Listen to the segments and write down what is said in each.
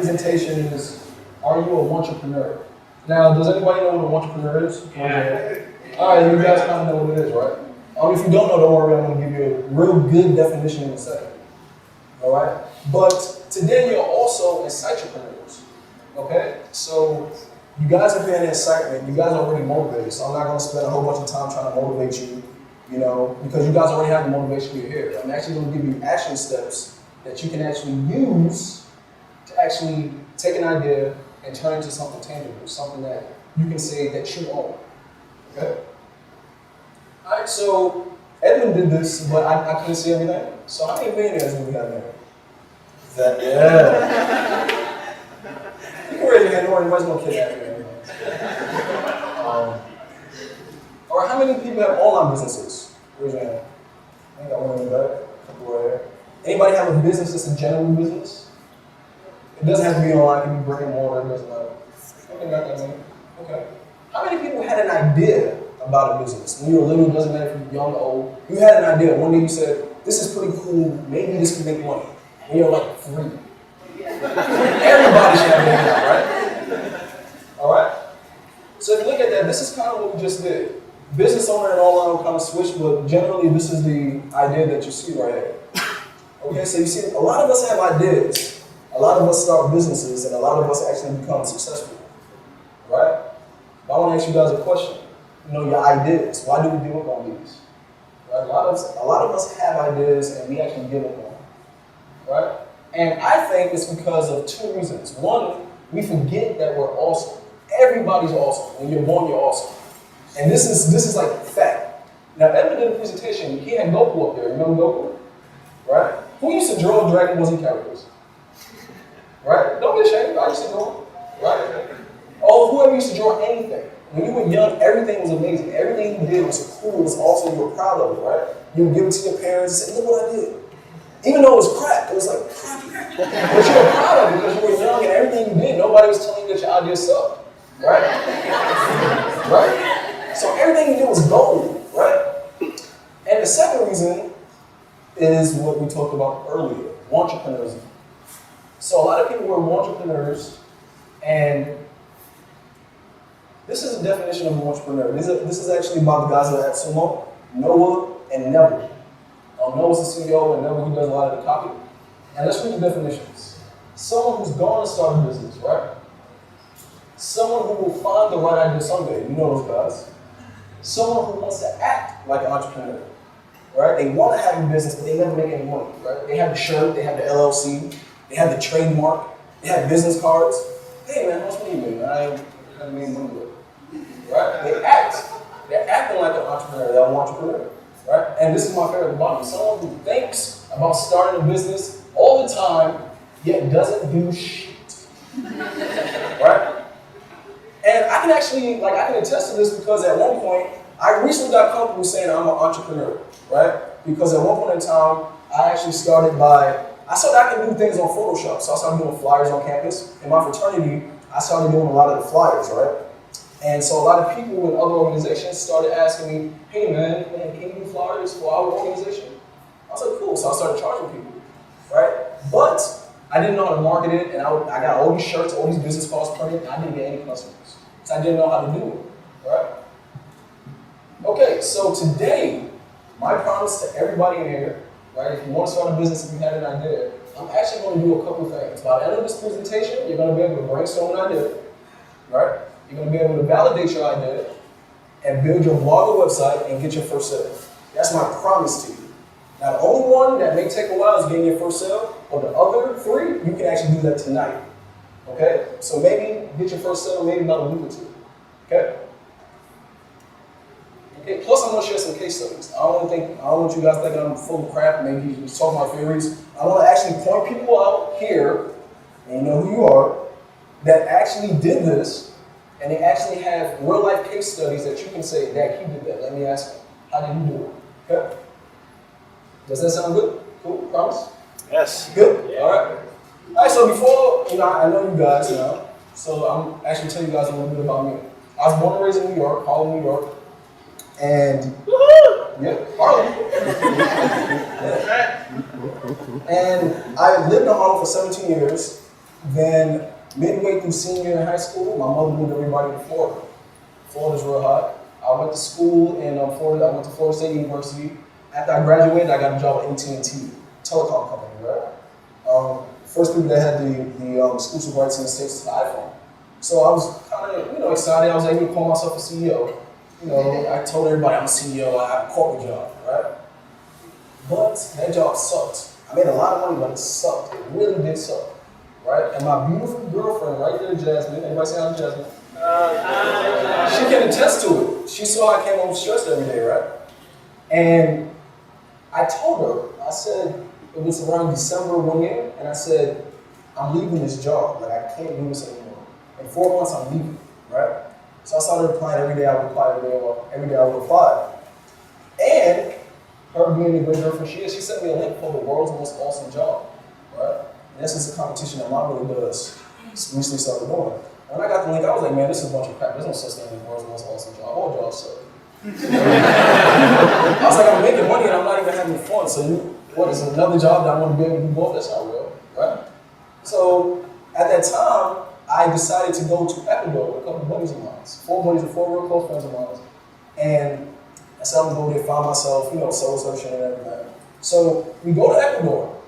presentation is, are you a wantrepreneur? Now, does anybody know what a wantrepreneur is? All right, you guys kind of know what it is, right? If you don't know, don't worry, I'm going to give you a real good definition in a second. All right? But today you're also insightpreneurs. Okay? So you guys have been in incitement, you guys are already motivated, so I'm not going to spend a whole bunch of time trying to motivate you, because you guys already have the motivation you're here. I'm actually going to give you action steps that you can actually use to actually take an idea and turn it into something tangible, something that you can say that you own. Okay? All right, so Edmund did this, but I couldn't see everything. So how many millionaires do we have there? Yeah. You can raise your hand, or anybody's gonna kidnap you. Or how many people have online businesses? Raise your hand. I got one in the back, a couple right here. Anybody have a business that's a general business? It doesn't have to be online, it can be brick and mortar, it doesn't matter. Okay, got that many. Okay. How many people had an idea about a business? When you were little, it doesn't matter if you're young or old. You had an idea. One day you said, this is pretty cool, maybe this can make money. And you're like, 3. Everybody should have an idea, right? All right? So if you look at that, this is kind of what we just did. Business owner and online will kind of switch, but generally this is the idea that you see right here. Okay, so you see, a lot of us have ideas. A lot of us start businesses, and a lot of us actually become successful. Right? But I want to ask you guys a question. Your ideas. Why do we give up on these? Right? A lot of us have ideas, and we actually give up on them. Right? And I think it's because of 2 reasons. One, we forget that we're awesome. Everybody's awesome. When you're born, you're awesome. And this is like fact. Now, Edmund did a presentation. He had Goku up there. Remember Goku? Right? Who used to draw Dragon Ball Z characters? Right? Don't be ashamed. I used to draw. Right? Oh, whoever used to draw anything. When you were young, everything was amazing. Everything you did was cool, it was awesome, you were proud of it, right? You would give it to your parents and say, look what I did. Even though it was crap, it was like crappy. But you were proud of it because you were young and everything you did, nobody was telling you that your idea sucked. Right? Right? So everything you did was gold, right? And the second reason is what we talked about earlier, wantrepreneurs. So a lot of people were wantrepreneurs, and this is a definition of an entrepreneur. This is actually by the guys that are at Sumo, Noah and Neville. Noah's the CEO, and Neville, he does a lot of the copy. And let's read the definitions. Someone who's going to start a business, right? Someone who will find the right idea someday. You know those guys. Someone who wants to act like an entrepreneur, right? They want to have a business, but they never make any money, right? They have the shirt, they have the LLC, they have the trademark, they have business cards. Hey man, how much money you make? I haven't made money with. Right? They're acting like an entrepreneur, they're an entrepreneur, right? And this is my favorite at the bottom. Someone who thinks about starting a business all the time, yet doesn't do shit. Right? And I can actually, I can attest to this because at one point, I recently got comfortable saying I'm an entrepreneur, right? Because at one point in time, I actually started I can do things on Photoshop. So I started doing flyers on campus. In my fraternity, I started doing a lot of the flyers, right? And so a lot of people in other organizations started asking me, hey man, can you do flyers for our organization? I was like, cool. So I started charging people, right? But I didn't know how to market it, and I got all these shirts, all these business cards printed, and I didn't get any customers. So I didn't know how to do it, right? Okay, so today, my promise to everybody in here, right, if you want to start a business, if you had an idea, I'm actually going to do a couple things. By the end of this presentation, you're going to be able to brainstorm an idea, right? You're going to be able to validate your idea and build your blog or website and get your first sale. That's my promise to you. Now, the only one that may take a while is getting your first sale, but the other 3, you can actually do that tonight. Okay? So maybe get your first sale maybe about a week or 2. Okay? Okay, plus I'm going to share some case studies. I don't want you guys thinking I'm full of crap, maybe just talking about theories. I want to actually point people out here, and you know who you are, that actually did this, and they actually have real life case studies that you can say, Dad, he did that. Let me ask him, how did he do it? Okay? Does that sound good? Cool, promise? Yes. Good? Yeah. All right. All right, so before, I know you guys now, so I'm actually telling you guys a little bit about me. I was born and raised in New York, Harlem, New York. And yeah, Harlem. Yeah. And I lived in Harlem for 17 years. Then midway through senior year in high school, my mother moved everybody to Florida. Florida's real hot. I went to school in Florida. I went to Florida State University. After I graduated, I got a job at AT&T, telecom company, right? First people that had the exclusive rights in the States to the iPhone. So I was kind of, excited. I was able to call myself a CEO. I told everybody I'm a CEO. I have a corporate job, right? But that job sucked. I made a lot of money, but it sucked. It really did suck, right? And my beautiful girlfriend right there, Jasmine. Everybody say hi to Jasmine. She can attest to it. She saw I came home stressed every day, right? And I told her, I said, it was around December one year, and I said, I'm leaving this job. Like, I can't do this anymore. In 4 months, I'm leaving, right? So I started applying every day. I would apply every day. I would apply. And her being the great girlfriend she is, she sent me a link for the world's most awesome job, right? And this is a competition that Mom really does. Recently started doing. And when I got the link, I was like, man, this is a bunch of crap. There's no such thing as the world's most awesome job. All jobs suck. I was like, I'm making money and I'm not even having fun. So what is another job that I want to be able to do both? That's not real, right? So at that time, I decided to go to Ecuador with a couple of buddies of mine. 4 buddies and 4 real close friends of mine. And I said, I'm going to go there, find myself, soul searching and everything. So we go to Ecuador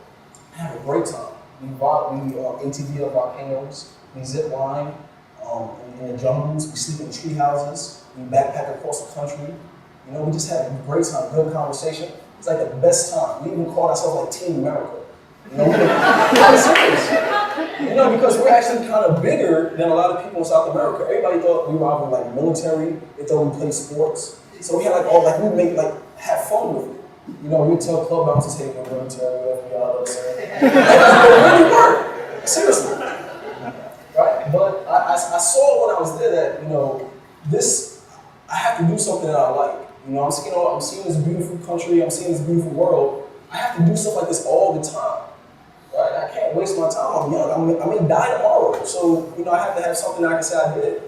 and have a great time. We ATV up volcanoes, we zip line in the jungles, we sleep in tree houses, we backpack across the country. We just had a great time, good conversation. It's like the best time. We even called ourselves like Team America. I'm serious. Because we're actually kind of bigger than a lot of people in South America. Everybody thought we were out like military. They thought we played sports. So we had we have fun with it. We'd tell club bouncers, hey, we're military, FBI, it really worked. Seriously. Right? But I saw when I was there that, I have to do something that I like. I'm seeing this beautiful country, I'm seeing this beautiful world. I have to do stuff like this all the time. Right? I can't waste my time. I'm young. I may die tomorrow. So, I have to have something I can say I did.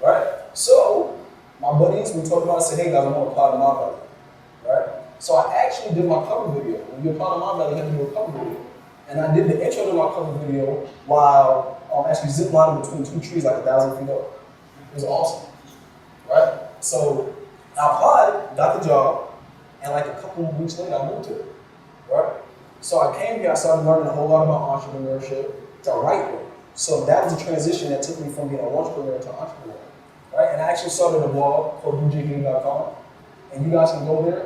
Right? So, my buddies, we talked about it, said, hey guys, I want to apply to my valley. Right? So I actually did my cover video. When you apply to my valley, you have to do a cover video. And I did the intro to my cover video while actually ziplining between 2 trees like 1,000 feet up. It was awesome. Right? So I applied, got the job, and like a couple of weeks later, I moved here. Right? So I came here, I started learning a whole lot about entrepreneurship the right way. So that was a transition that took me from being a wantrepreneur to entrepreneur. Right? And I actually started a blog called eugenehenie.com. And you guys can go there.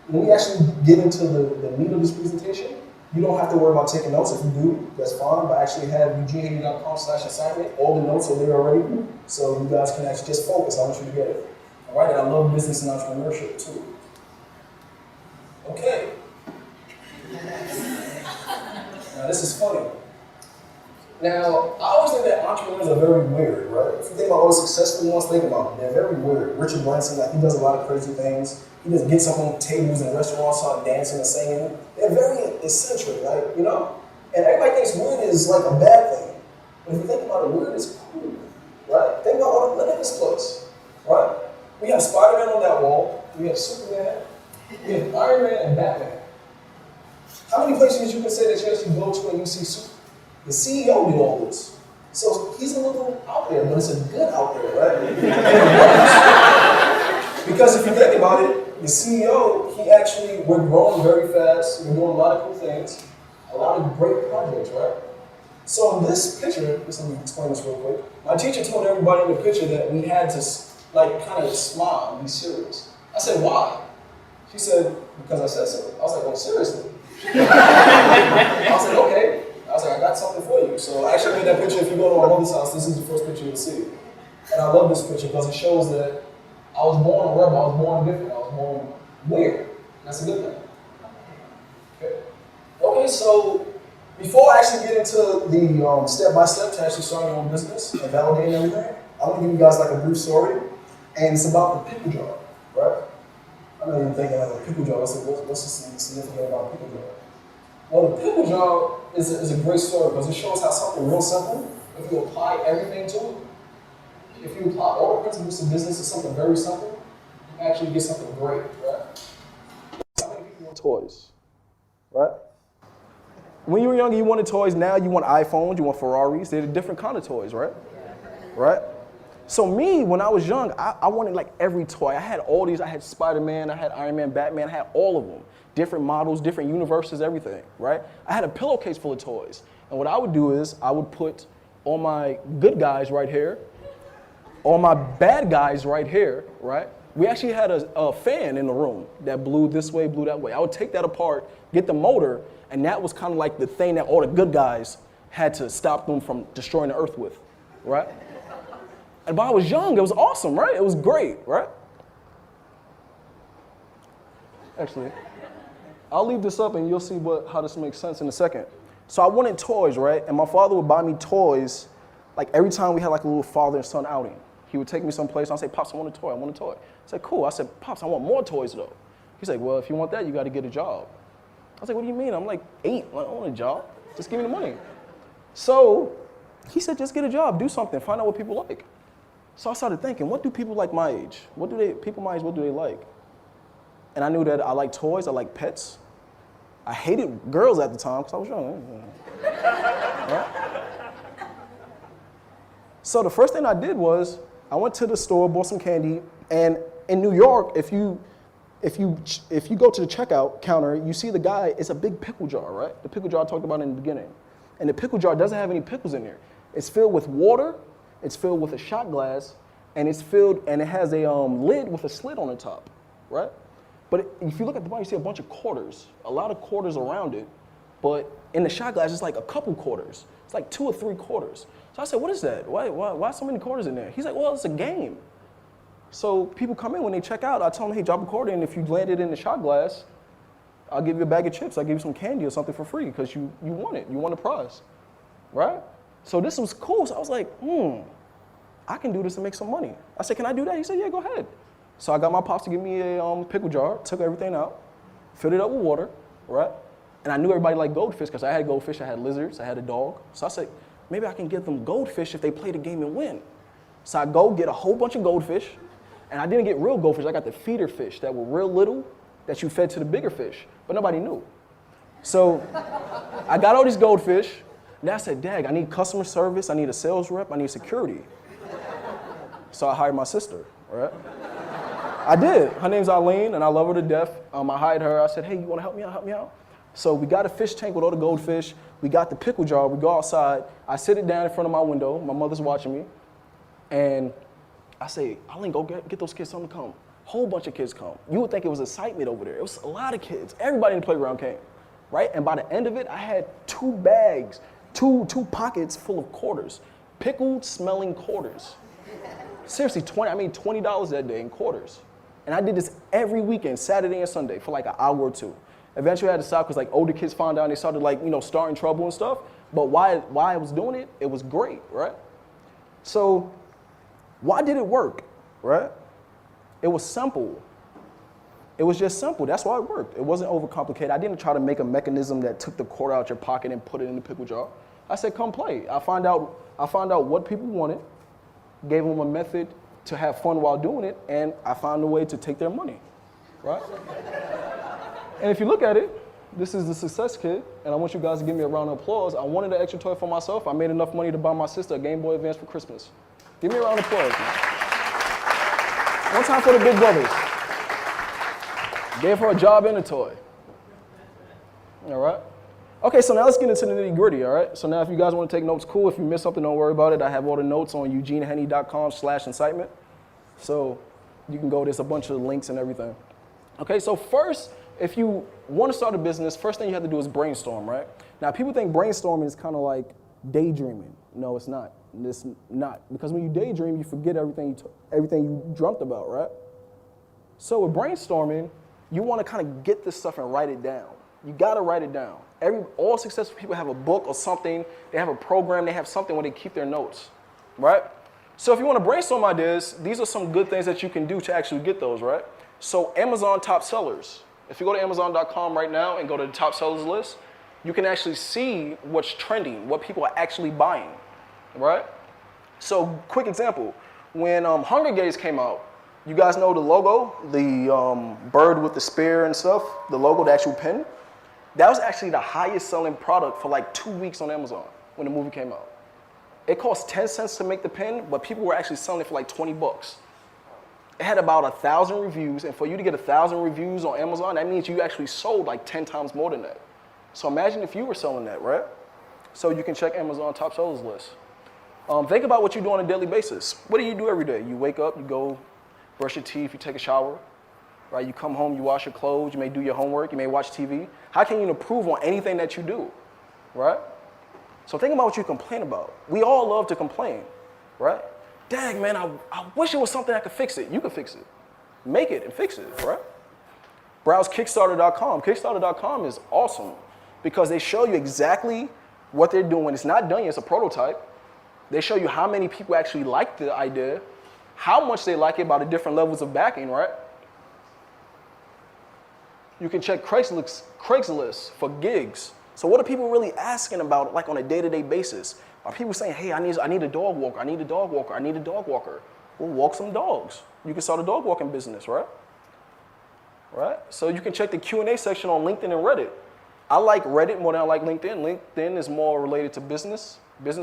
When we actually get into the meat of this presentation, you don't have to worry about taking notes. If you do, that's fine. But actually have eugenehenie.com/assignment. All the notes are there already. So you guys can actually just focus. I want you to get it. All right? And I love business and entrepreneurship too. Okay. Now this is funny. Now, I always think that entrepreneurs are very weird, right? If you think about all the successful ones, think about them. They're very weird. Richard Branson, he does a lot of crazy things. He just gets up on tables and restaurants, start dancing and singing. They're very eccentric, right? And everybody thinks weird is like a bad thing. But if you think about it, weird is cool, right? Think about look at this place, right? We have Spider-Man on that wall. We have Superman. We have Iron Man and Batman. How many places you can say that you actually go to and you see Superman? The CEO did all this. So he's a little out there, but it's a good out there, right? Because if you think about it, the CEO, we're growing very fast, we're doing a lot of cool things, a lot of great projects, right? So in this picture, let me explain this real quick. My teacher told everybody in the picture that we had to kind of smile and be serious. I said, why? She said, because I said so. I was like, oh, seriously? I was like, okay. I was like, I got something for you. So I actually made that picture. If you go to my mother's house, this is the first picture you'll see. And I love this picture because it shows that I was born a rebel, I was born different, I was born weird. That's a good thing. Okay, so before I actually get into the step-by-step to actually starting your own business and validating everything, I'm gonna give you guys like a brief story. And it's about the pickle jar, right? I know you're thinking like a pickle jar. What's the significance about a pickle jar? Well, the pickle jar is a great story because it shows how something real simple, if you apply everything to it, if you apply all the principles of business to something very simple, you actually get something great, right? How many people want toys, right? When you were younger, you wanted toys. Now you want iPhones, you want Ferraris. They're a different kind of toys, right? Right? So me, when I was young, I wanted like every toy. I had all these. I had Spider-Man, I had Iron Man, Batman, I had all of them. Different models, different universes, everything, right? I had a pillowcase full of toys. And what I would do is I would put all my good guys right here, all my bad guys right here, right? We actually had a fan in the room that blew this way, blew that way. I would take that apart, get the motor, and that was kind of like the thing that all the good guys had to stop them from destroying the earth with, right? And when I was young, it was awesome, right? It was great, right? Actually, I'll leave this up and you'll see how this makes sense in a second. So I wanted toys, right? And my father would buy me toys like every time we had like a little father and son outing. He would take me someplace and I'd say, Pops, I want a toy, I want a toy. I said, cool. I said, Pops, I want more toys though. He's like, well, if you want that, you got to get a job. I was like, what do you mean? I'm like 8, I don't want a job. Just give me the money. So he said, just get a job, do something, find out what people like. So I started thinking, what do people like my age? What do they like? And I knew that I like toys, I like pets. I hated girls at the time because I was young. Right? So the first thing I did was I went to the store, bought some candy, and in New York, if you go to the checkout counter, you see the guy, it's a big pickle jar, right? The pickle jar I talked about in the beginning. And the pickle jar doesn't have any pickles in there. It's filled with water, it's filled with a shot glass, and it has a lid with a slit on the top, right? But if you look at the bottom, you see a bunch of quarters, a lot of quarters around it, but in the shot glass, it's like a couple quarters. It's like 2 or 3 quarters. So I said, what is that? Why so many quarters in there? He's like, well, it's a game. So people come in, when they check out, I tell them, hey, drop a quarter in. If you land it in the shot glass, I'll give you a bag of chips. I'll give you some candy or something for free because you won it. You won a prize, right? So this was cool. So I was like, I can do this and make some money. I said, can I do that? He said, yeah, go ahead. So I got my pops to give me a pickle jar, took everything out, filled it up with water, right? And I knew everybody liked goldfish because I had goldfish, I had lizards, I had a dog. So I said, maybe I can give them goldfish if they play the game and win. So I go get a whole bunch of goldfish, and I didn't get real goldfish. I got the feeder fish that were real little that you fed to the bigger fish, but nobody knew. So I got all these goldfish, and I said, dag, I need customer service, I need a sales rep, I need security. So I hired my sister, right? I did. Her name's Eileen, and I love her to death. I hired her. I said, hey, you want to help me out? Help me out. So we got a fish tank with all the goldfish. We got the pickle jar. We go outside. I sit it down in front of my window. My mother's watching me. And I say, Eileen, go get those kids something to come. Whole bunch of kids come. You would think it was excitement over there. It was a lot of kids. Everybody in the playground came, right? And by the end of it, I had 2 bags, two pockets full of quarters, pickled smelling quarters. Seriously, I made $20 that day in quarters. And I did this every weekend, Saturday and Sunday, for like an hour or 2. Eventually I had to stop because like older kids found out and they started like, starting trouble and stuff. But why I was doing it, it was great, right? So why did it work, right? It was simple. It was just simple. That's why it worked. It wasn't overcomplicated. I didn't try to make a mechanism that took the quarter out your pocket and put it in the pickle jar. I said, come play. I found out what people wanted, gave them a method to have fun while doing it, and I found a way to take their money, right? And if you look at it, this is the success kit, and I want you guys to give me a round of applause. I wanted an extra toy for myself. I made enough money to buy my sister a Game Boy Advance for Christmas. Give me a round of applause, man. One time for the big brothers. Gave her a job and a toy. All right? Okay, so now let's get into the nitty gritty, all right? So now if you guys want to take notes, cool. If you miss something, don't worry about it. I have all the notes on eugenehennie.com/incitement. So you can go, there's a bunch of links and everything. Okay, so first, if you want to start a business, first thing you have to do is brainstorm, right? Now, people think brainstorming is kind of like daydreaming. No, it's not. It's not. Because when you daydream, you forget everything you dreamt about, right? So with brainstorming, you want to kind of get this stuff and write it down. You got to write it down. All successful people have a book or something. They have a program. They have something where they keep their notes, right? So if you want to brainstorm ideas, these are some good things that you can do to actually get those, right? So Amazon top sellers. If you go to Amazon.com right now and go to the top sellers list, you can actually see what's trending, what people are actually buying, right? So quick example, when Hunger Games came out, you guys know the logo, the bird with the spear and stuff, the logo, the actual pin. That was actually the highest selling product for like 2 weeks on Amazon when the movie came out. It cost 10 cents to make the pen, but people were actually selling it for like 20 bucks. It had about 1,000 reviews, and for you to get 1,000 reviews on Amazon, that means you actually sold like 10 times more than that. So imagine if you were selling that, right? So you can check Amazon top sellers list. Think about what you do on a daily basis. What do you do every day? You wake up, you go brush your teeth, you take a shower, right? You come home, you wash your clothes, you may do your homework, you may watch TV. How can you improve on anything that you do, right? So think about what you complain about. We all love to complain, right? Dang, man, I wish it was something that could fix it. You could fix it. Make it and fix it, right? Browse Kickstarter.com. Kickstarter.com is awesome because they show you exactly what they're doing. It's not done yet, it's a prototype. They show you how many people actually like the idea, how much they like it by the different levels of backing, right? You can check Craigslist for gigs. So what are people really asking about, like on a day-to-day basis? Are people saying, hey, I need a dog walker, I need a dog walker, I need a dog walker? Well, walk some dogs. You can start a dog walking business, right? Right? So you can check the Q&A section on LinkedIn and Reddit. I like Reddit more than I like LinkedIn. LinkedIn is more related to business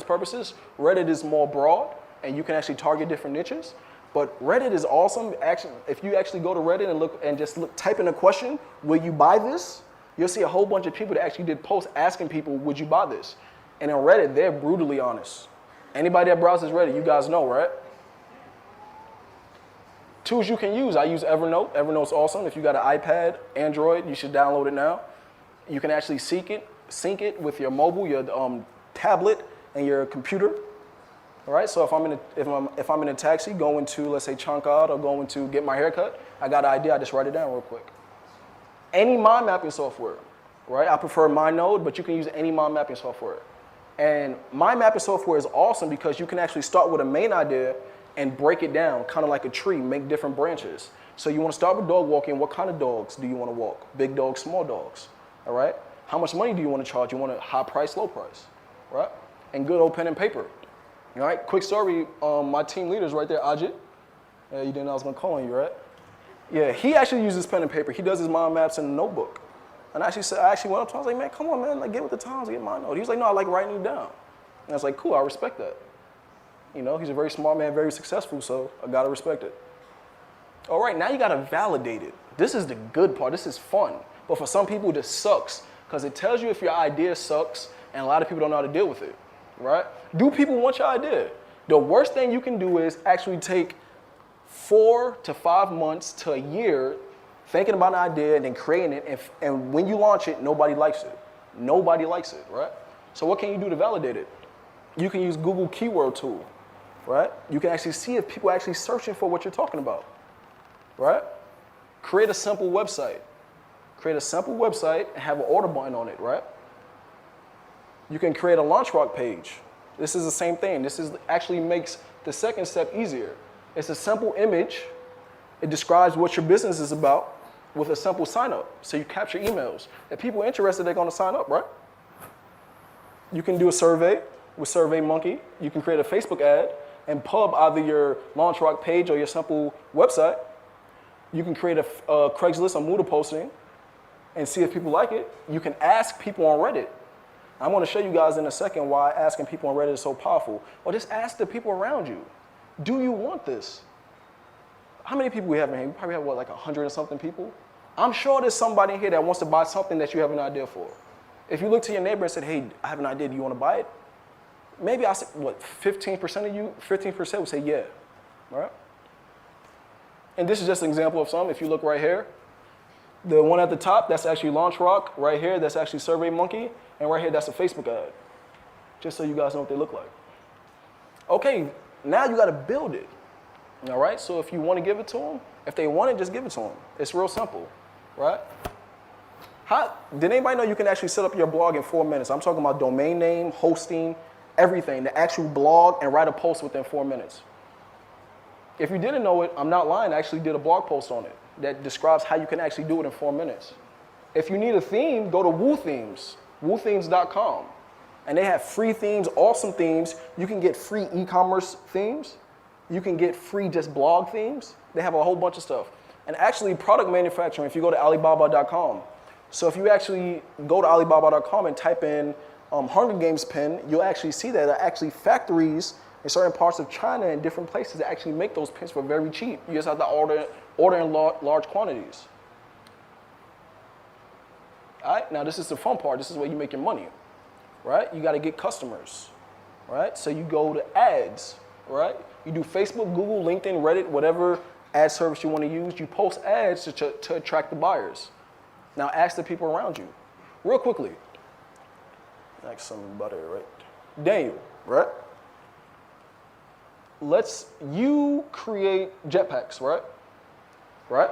purposes. Reddit is more broad, and you can actually target different niches. But Reddit is awesome. Actually, if you actually go to Reddit and look and just type in a question, will you buy this? You'll see a whole bunch of people that actually did posts asking people, would you buy this? And in Reddit, they're brutally honest. Anybody that browses Reddit, you guys know, right? Tools you can use. I use Evernote. Evernote's awesome. If you got an iPad, Android, you should download it now. You can actually sync it with your mobile, your tablet, and your computer. All right. So if I'm in a taxi going to, let's say, Chankad or going to get my haircut, I got an idea. I just write it down real quick. Any mind mapping software, right? I prefer MindNode, but you can use any mind mapping software. And mind mapping software is awesome because you can actually start with a main idea and break it down, kind of like a tree, make different branches. So you want to start with dog walking. What kind of dogs do you want to walk? Big dogs, small dogs, all right? How much money do you want to charge? You want a high price, low price, right? And good old pen and paper, all right? Quick story, my team leader's right there, Ajit. You didn't know I was going to call on you, right? Yeah, he actually uses pen and paper. He does his mind maps in a notebook. And I actually went up to him, I was like, man, come on, man, like, get with the times, get MindNode. He was like, no, I like writing it down. And I was like, cool, I respect that. You know, he's a very smart man, very successful, so I gotta respect it. All right, now you gotta validate it. This is the good part, this is fun. But for some people, this sucks, because it tells you if your idea sucks, and a lot of people don't know how to deal with it, right? Do people want your idea? The worst thing you can do is actually take 4 to 5 months to a year thinking about an idea and then creating it, and when you launch it, nobody likes it. Nobody likes it, right? So what can you do to validate it? You can use Google Keyword Tool, right? You can actually see if people are actually searching for what you're talking about, right? Create a simple website. Create a simple website and have an order button on it, right? You can create a launch rock page. This is the same thing. This actually makes the second step easier. It's a simple image. It describes what your business is about with a simple sign up. So you capture emails. If people are interested, they're going to sign up, right? You can do a survey with SurveyMonkey. You can create a Facebook ad and pub either your launch rock page or your simple website. You can create a Craigslist or Moodle posting and see if people like it. You can ask people on Reddit. I'm going to show you guys in a second why asking people on Reddit is so powerful. Or just ask the people around you. Do you want this? How many people we have in here? We probably have, what, like 100 and something people? I'm sure there's somebody in here that wants to buy something that you have an idea for. If you look to your neighbor and said, hey, I have an idea, do you want to buy it? Maybe I said, what, 15% of you, 15% would say yeah, right? And this is just an example of some. If you look right here, the one at the top, that's actually Launch Rock. Right here, that's actually SurveyMonkey. And right here, that's a Facebook ad. Just so you guys know what they look like. Okay, now you got to build it. All right, so if you want to give it to them, if they want it, just give it to them. It's real simple, right? Did anybody know you can actually set up your blog in 4 minutes? I'm talking about domain name, hosting, everything, the actual blog, and write a post within 4 minutes. If you didn't know it, I'm not lying, I actually did a blog post on it that describes how you can actually do it in 4 minutes. If you need a theme, go to Woo Themes, woothemes.com. And they have free themes, awesome themes. You can get free e-commerce themes. You can get free just blog themes. They have a whole bunch of stuff. And actually, product manufacturing, if you go to Alibaba.com, So if you actually go to Alibaba.com and type in Hunger Games pin, you'll actually see that there are actually factories in certain parts of China and different places that actually make those pins for very cheap. You just have to order in large quantities. All right, now this is the fun part. This is where you make your money, right? You got to get customers, right? So you go to ads, right? You do Facebook, Google, LinkedIn, Reddit, whatever ad service you want to use. You post ads to attract the buyers. Now ask the people around you, real quickly. Like some butter, right? Daniel, right? You create jetpacks, right? Right?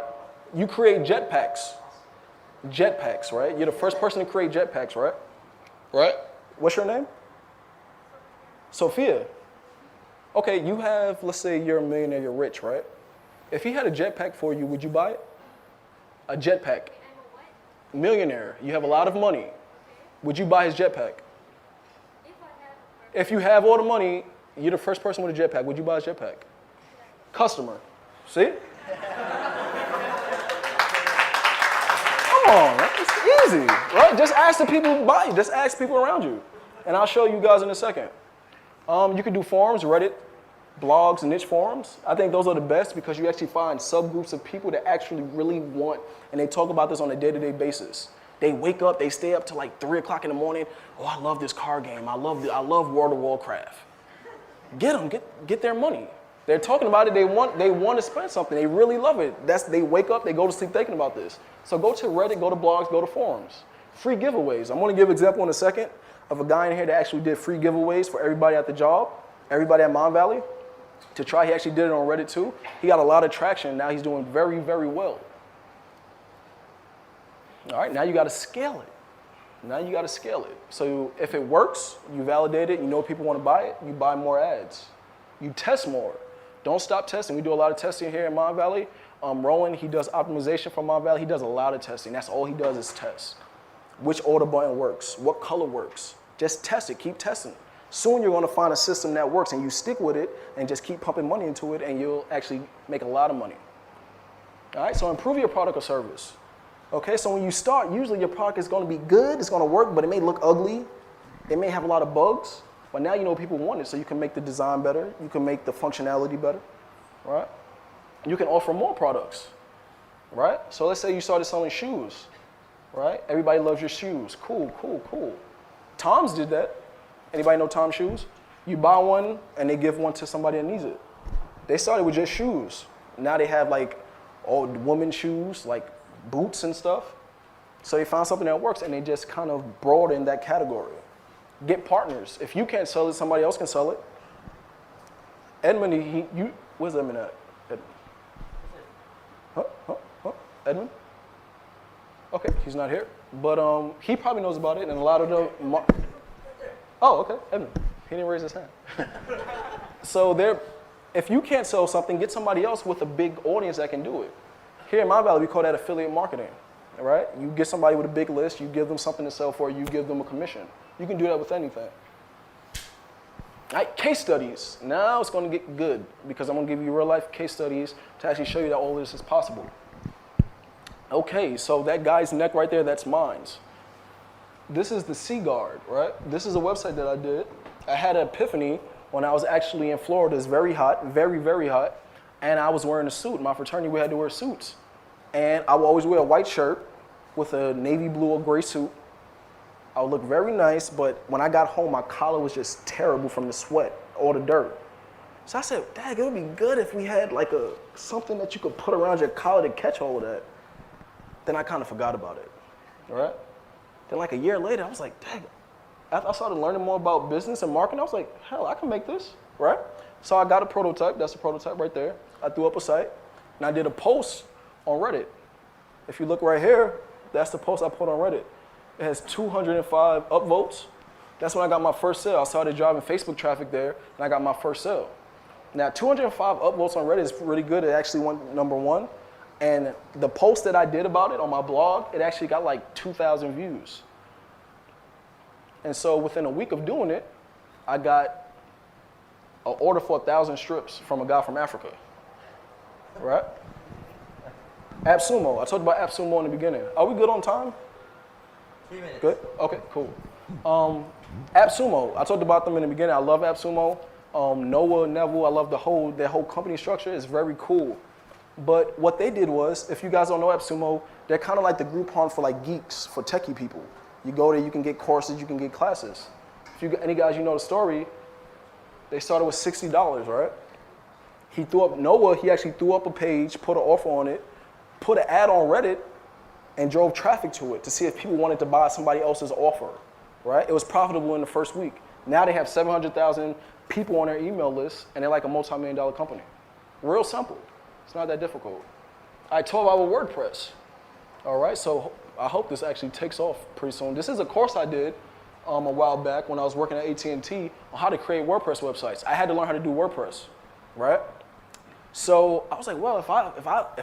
You create jetpacks. Jetpacks, right? You're the first person to create jetpacks, right? Right? What's your name? Sophia. Okay, you have, let's say you're a millionaire, you're rich, right? If he had a jetpack for you, would you buy it? A jetpack. Millionaire. You have a lot of money. Would you buy his jetpack? If you have all the money, you're the first person with a jetpack. Would you buy his jetpack? Customer. See? Come on, it's easy, right? Just ask the people who buy you. Just ask people around you. And I'll show you guys in a second. You can do forums, Reddit, blogs, niche forums. I think those are the best because you actually find subgroups of people that actually really want, and they talk about this on a day-to-day basis. They wake up, they stay up till like 3 o'clock in the morning. Oh, I love this card game. I love World of Warcraft. Get them, get their money. They're talking about it. They want to spend something. They really love it. They wake up, they go to sleep thinking about this. So go to Reddit, go to blogs, go to forums. Free giveaways. I'm going to give an example in a second of a guy in here that actually did free giveaways for everybody at the job, everybody at Mon Valley. To try, he actually did it on Reddit too. He got a lot of traction. Now he's doing very, very well. All right, now you got to scale it. Now you got to scale it. So if it works, you validate it, you know people want to buy it, you buy more ads. You test more. Don't stop testing. We do a lot of testing here in Mon Valley. Rowan, he does optimization for Mon Valley. He does a lot of testing. That's all he does is test. Which order button works? What color works? Just test it. Keep testing. Soon you're going to find a system that works, and you stick with it and just keep pumping money into it, and you'll actually make a lot of money. All right, so improve your product or service. Okay, so when you start, usually your product is going to be good, it's going to work, but it may look ugly. It may have a lot of bugs, but now you know people want it, so you can make the design better. You can make the functionality better, right? You can offer more products, right? So let's say you started selling shoes, right? Everybody loves your shoes. Cool, cool, cool. Tom's did that. Anybody know Tom's shoes? You buy one, and they give one to somebody that needs it. They started with just shoes. Now they have like all women's shoes, like boots and stuff. So they found something that works, and they just kind of broaden that category. Get partners. If you can't sell it, somebody else can sell it. Edmund, where's Edmund at? Edmund? Okay, he's not here. But he probably knows about it, and a lot of the... Oh, okay, Edmund. He didn't raise his hand. So if you can't sell something, get somebody else with a big audience that can do it. Here in Mon Valley, we call that affiliate marketing, right? You get somebody with a big list, you give them something to sell for, you give them a commission. You can do that with anything. All right, case studies. Now it's going to get good because I'm going to give you real life case studies to actually show you that all this is possible. Okay, so that guy's neck right there, that's mine. This is the Sea Guard, right? This is a website that I did. I had an epiphany when I was actually in Florida. It's very hot, very, very hot. And I was wearing a suit. My fraternity, we had to wear suits. And I would always wear a white shirt with a navy blue or gray suit. I would look very nice, but when I got home, my collar was just terrible from the sweat, all the dirt. So I said, Dad, it would be good if we had like something that you could put around your collar to catch all of that. Then I kind of forgot about it, all right? Then like a year later, I was like, dang, I started learning more about business and marketing. I was like, hell, I can make this, right? So I got a prototype. That's a prototype right there. I threw up a site, and I did a post on Reddit. If you look right here, that's the post I put on Reddit. It has 205 upvotes. That's when I got my first sale. I started driving Facebook traffic there, and I got my first sale. Now, 205 upvotes on Reddit is really good. It actually went #1. And the post that I did about it on my blog, it actually got like 2,000 views. And so within a week of doing it, I got an order for 1,000 strips from a guy from Africa, right? AppSumo, I talked about AppSumo in the beginning. Are we good on time? 3 minutes. Good? Okay, cool. AppSumo, I talked about them in the beginning. I love AppSumo. Noah, Neville, I love their whole company structure is very cool. But what they did was, if you guys don't know AppSumo, they're kind of like the Groupon for like geeks, for techie people. You go there, you can get courses, you can get classes. If any guys you know the story, they started with $60, right? He actually threw up a page, put an offer on it, put an ad on Reddit, and drove traffic to it to see if people wanted to buy somebody else's offer, right? It was profitable in the first week. Now they have 700,000 people on their email list, and they're like a multi-million-dollar company. Real simple. It's not that difficult. I 12-hour WordPress. All right, so I hope this actually takes off pretty soon. This is a course I did a while back when I was working at AT&T on how to create WordPress websites. I had to learn how to do WordPress, right? So I was like, well, if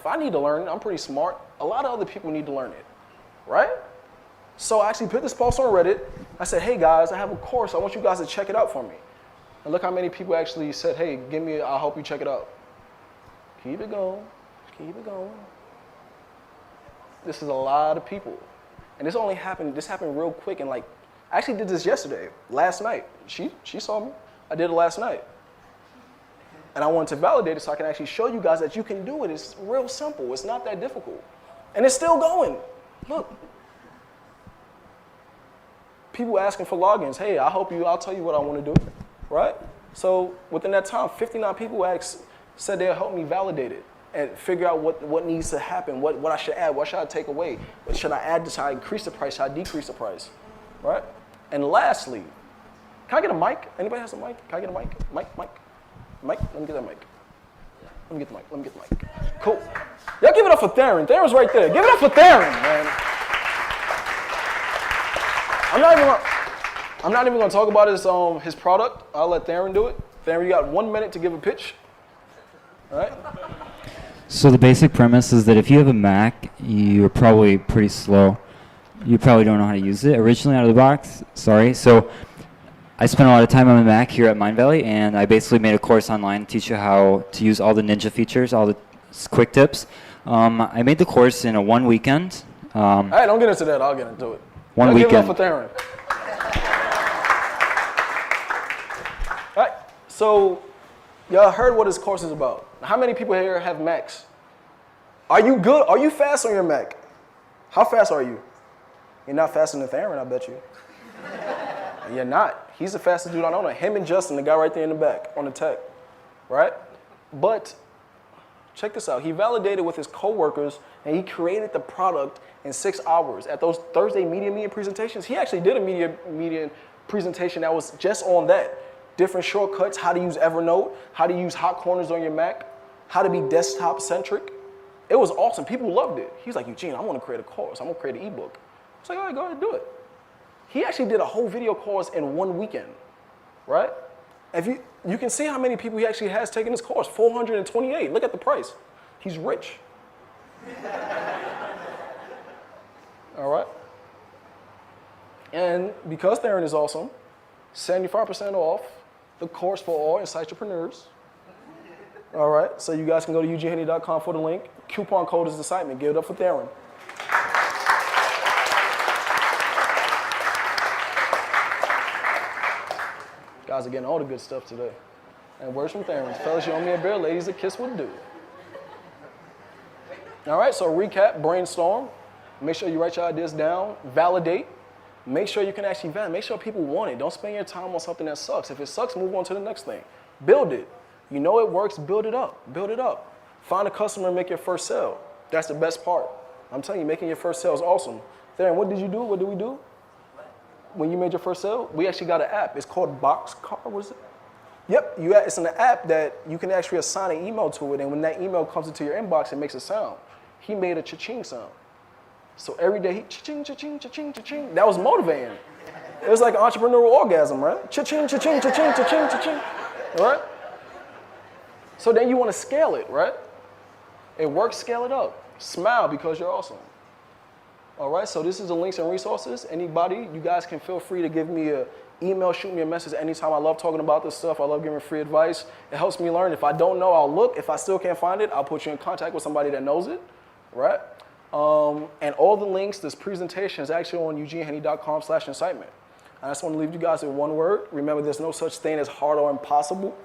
I need to learn it, I'm pretty smart. A lot of other people need to learn it, right? So I actually put this post on Reddit. I said, hey guys, I have a course. I want you guys to check it out for me. And look how many people actually said, hey, I'll help you check it out. Keep it going, keep it going. This is a lot of people. And this happened real quick, and like, I actually did this last night. She saw me. I did it last night. And I wanted to validate it so I can actually show you guys that you can do it. It's real simple. It's not that difficult. And it's still going. Look. People asking for logins. Hey, I'll tell you what I want to do, right? So within that time, 59 people said they'll help me validate it and figure out what needs to happen, what I should add, what should I take away, what should I add, should I increase the price, should I decrease the price, right? And lastly, can I get a mic? Anybody has a mic? Can I get a mic? Mic? Let me get that mic. Let me get the mic. Cool. Y'all give it up for Theron. Theron's right there. Give it up for Theron, man. I'm not even gonna talk about his product. I'll let Theron do it. Theron, you got 1 minute to give a pitch. All right? So the basic premise is that if you have a Mac, you're probably pretty slow. You probably don't know how to use it originally out of the box. Sorry. So I spent a lot of time on my Mac here at Mindvalley, and I basically made a course online to teach you how to use all the ninja features, all the quick tips. I made the course in a 1 weekend. All right, don't get into that. I'll get into it. One weekend. Give it up for Theron. All right, so y'all heard what this course is about. How many people here have Macs? Are you good? Are you fast on your Mac? How fast are you? You're not faster than Theron, I bet you. You're not. He's the fastest dude I know. Him and Justin, the guy right there in the back on the tech, right? But check this out. He validated with his coworkers, and he created the product in 6 hours. At those Thursday media presentations, he actually did a media presentation that was just on that. Different shortcuts, how to use Evernote, how to use hot corners on your Mac, how to be desktop centric. It was awesome. People loved it. He was like, Eugene, I want to create a course. I want to create an ebook. I was like, all right, go ahead and do it. He actually did a whole video course in 1 weekend, right? If you can see how many people he actually has taken this course, 428. Look at the price. He's rich. All right? And because Theron is awesome, 75% off the course for all Insightpreneurs. All right, so you guys can go to eugenehennie.com for the link. Coupon code is Incitement. Give it up for Theron. Guys are getting all the good stuff today. And words from Theron. Fellas, you owe me a beer. Ladies, a kiss would do. All right, so recap, brainstorm. Make sure you write your ideas down. Validate. Make sure you can actually validate. Make sure people want it. Don't spend your time on something that sucks. If it sucks, move on to the next thing. Build it. You know it works, build it up. Build it up. Find a customer and make your first sale. That's the best part. I'm telling you, making your first sale is awesome. Theron, what did you do? What did we do? When you made your first sale, we actually got an app. It's called Boxcar, what is it? Yep, it's an app that you can actually assign an email to it, and when that email comes into your inbox, it makes a sound. He made a cha-ching sound. So every day, he cha-ching, cha-ching, cha-ching, cha-ching. That was motivating. It was like an entrepreneurial orgasm, right? Cha-ching, cha-ching, cha-ching, cha-ching, cha-ching, right? So then you want to scale it, right? It works, scale it up. Smile because you're awesome. All right, so this is the links and resources. Anybody, you guys can feel free to give me an email, shoot me a message anytime. I love talking about this stuff. I love giving free advice. It helps me learn. If I don't know, I'll look. If I still can't find it, I'll put you in contact with somebody that knows it, right? And all the links, this presentation is actually on eugenehennie.com/incitement. I just want to leave you guys with one word. Remember, there's no such thing as hard or impossible,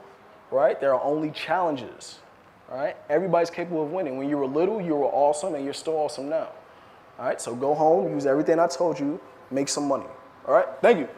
right? There are only challenges, right? Everybody's capable of winning. When you were little, you were awesome, and you're still awesome now. All right, so go home, use everything I told you, make some money. All right, thank you.